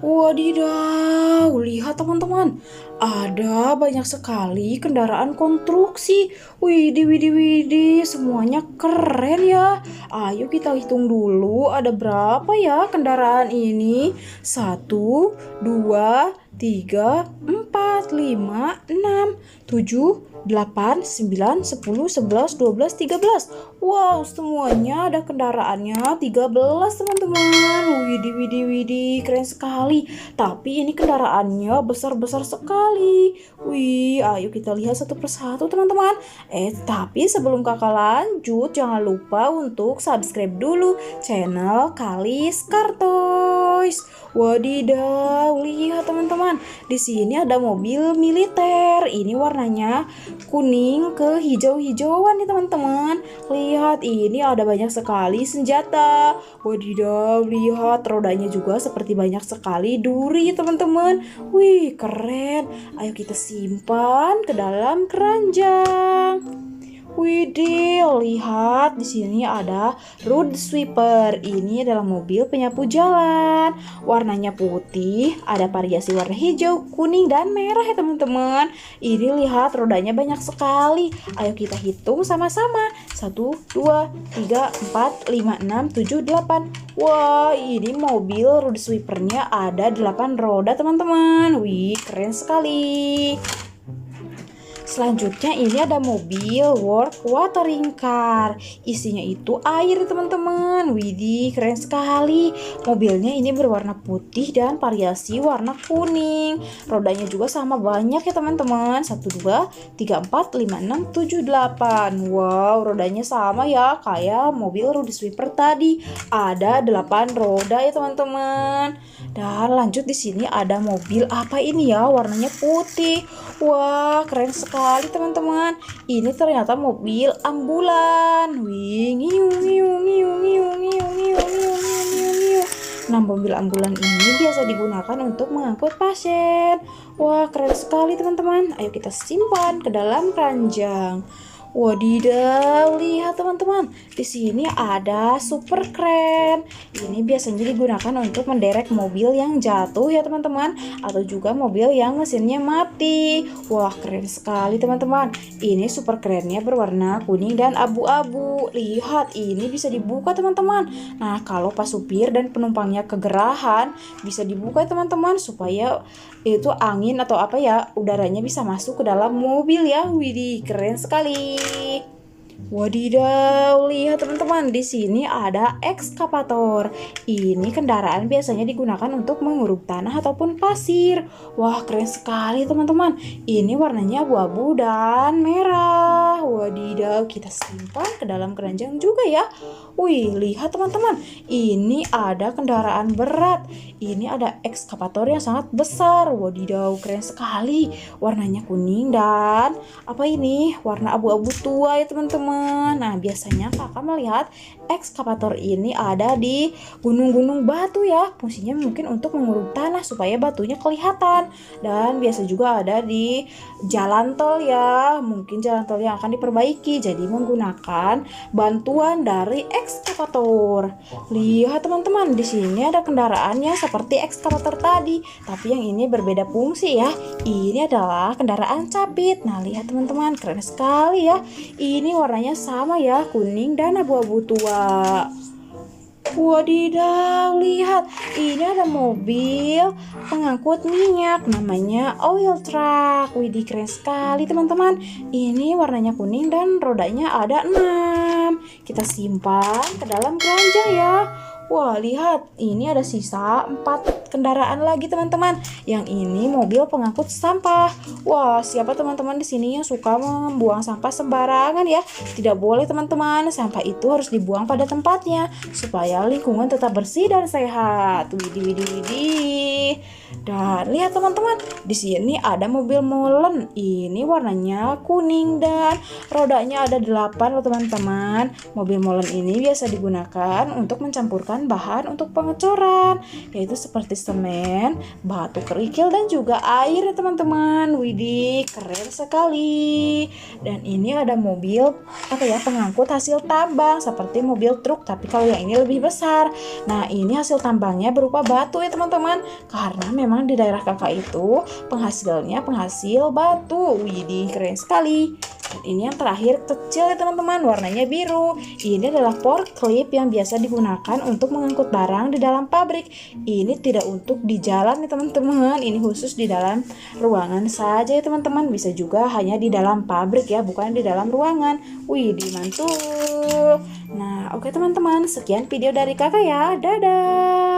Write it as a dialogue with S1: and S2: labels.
S1: Wadidaw, lihat teman-teman, ada banyak sekali kendaraan konstruksi. Widih, widih, widih, semuanya keren ya. Ayo kita hitung dulu ada berapa ya kendaraan ini. Satu, dua, tiga, empat, lima, enam, tujuh, 8, 9, 10, 11, 12, 13. Wow, semuanya ada kendaraannya 13 teman-teman. Widih, widih, widih, keren sekali. Tapi ini kendaraannya besar-besar sekali. Wih, ayo kita lihat satu persatu teman-teman. Tapi sebelum kakak lanjut, jangan lupa untuk subscribe dulu channel Kalis Kartoys. Wadidaw, lihat teman-teman. Di sini ada mobil militer. Ini warnanya kuning ke hijau-hijauan nih teman-teman. Lihat, ini ada banyak sekali senjata. Wadidaw, lihat rodanya juga seperti banyak sekali duri teman-teman. Wih, keren. Ayo kita simpan ke dalam keranjang. Widih, lihat di sini ada road sweeper. Ini adalah mobil penyapu jalan. Warnanya putih, ada variasi warna hijau, kuning, dan merah ya teman-teman. Ini lihat rodanya banyak sekali. Ayo kita hitung sama-sama. 1, 2, 3, 4, 5, 6, 7, 8. Wah, ini mobil road sweepernya ada 8 roda teman-teman. Wih, keren sekali. Selanjutnya ini ada mobil work watering car. Isinya itu air teman-teman. Widih, keren sekali. Mobilnya ini berwarna putih dan variasi warna kuning. Rodanya juga sama banyak ya teman-teman. 1, 2, 3, 4, 5, 6, 7, 8. Wow, rodanya sama ya kayak mobil road sweeper tadi. Ada 8 roda ya teman-teman. Dan lanjut di sini ada mobil apa ini ya? Warnanya putih. Wah, keren sekali teman-teman. Ini ternyata mobil ambulan. Wih, ngiung ngiung ngiung ngiung ngiung ngiung ngiung ngiung ngiung. Nah, mobil ambulan ini biasa digunakan untuk mengangkut pasien. Wah, keren sekali teman-teman. Ayo kita simpan ke dalam keranjang. Wadidaw, lihat teman-teman. Di sini ada super kren. Ini biasanya digunakan untuk menderek mobil yang jatuh ya teman-teman, atau juga mobil yang mesinnya mati. Wah, keren sekali teman-teman. Ini super krennya berwarna kuning dan abu-abu. Lihat, ini bisa dibuka teman-teman. Nah, kalau pas supir dan penumpangnya kegerahan, bisa dibuka teman-teman supaya itu angin atau apa ya, udaranya bisa masuk ke dalam mobil ya. Widih, keren sekali. Wadidaw, lihat teman-teman, di sini ada ekskavator. Ini kendaraan biasanya digunakan untuk menguruk tanah ataupun pasir. Wah, keren sekali teman-teman. Ini warnanya abu-abu dan merah. Wadidaw, kita simpan ke dalam keranjang juga ya. Wih, lihat teman-teman, ini ada kendaraan berat. Ini ada ekskavator yang sangat besar. Wadidaw, keren sekali. Warnanya kuning dan apa ini? Warna abu-abu tua ya teman-teman. Nah, biasanya kakak melihat ekskavator ini ada di gunung-gunung batu ya. Fungsinya mungkin untuk menguruk tanah supaya batunya kelihatan. Dan biasa juga ada di jalan tol ya. Mungkin jalan tol yang akan diperbaiki. Jadi menggunakan bantuan dari ekskavator. Lihat teman-teman, di sini ada kendaraannya seperti ekskavator tadi, tapi yang ini berbeda fungsi ya. Ini adalah kendaraan capit. Nah, lihat teman-teman, keren sekali ya. Ini warnanya sama ya, kuning dan abu-abu tua. Wadidaw, lihat, ini ada mobil pengangkut minyak namanya oil truck. Widih, keren sekali teman-teman. Ini warnanya kuning dan rodanya ada 6. Kita simpan ke dalam keranjang ya. Wah, lihat, ini ada sisa 4 kendaraan lagi teman-teman. Yang ini mobil pengangkut sampah. Wah, siapa teman-teman di sini yang suka membuang sampah sembarangan ya? Tidak boleh teman-teman, sampah itu harus dibuang pada tempatnya supaya lingkungan tetap bersih dan sehat. Widih, widih, widih. Dan lihat teman-teman, di sini ada mobil molen. Ini warnanya kuning dan rodanya ada 8 loh teman-teman. Mobil molen ini biasa digunakan untuk mencampurkan bahan untuk pengecoran, yaitu seperti semen, batu kerikil dan juga air ya teman-teman. Widih, keren sekali. Dan ini ada mobil pengangkut hasil tambang seperti mobil truk, tapi kalau yang ini lebih besar. Nah, ini hasil tambangnya berupa batu ya teman-teman, karena memang di daerah kakak itu penghasil batu. Widih, keren sekali. Dan ini yang terakhir kecil ya teman-teman, warnanya biru. Ini adalah forklift yang biasa digunakan untuk mengangkut barang di dalam pabrik. Ini tidak untuk di jalan ya teman-teman, ini khusus di dalam ruangan saja ya teman-teman. Bisa juga hanya di dalam pabrik ya, bukan di dalam ruangan. Widih, mantul. Nah, oke teman-teman, sekian video dari kakak ya. Dadah.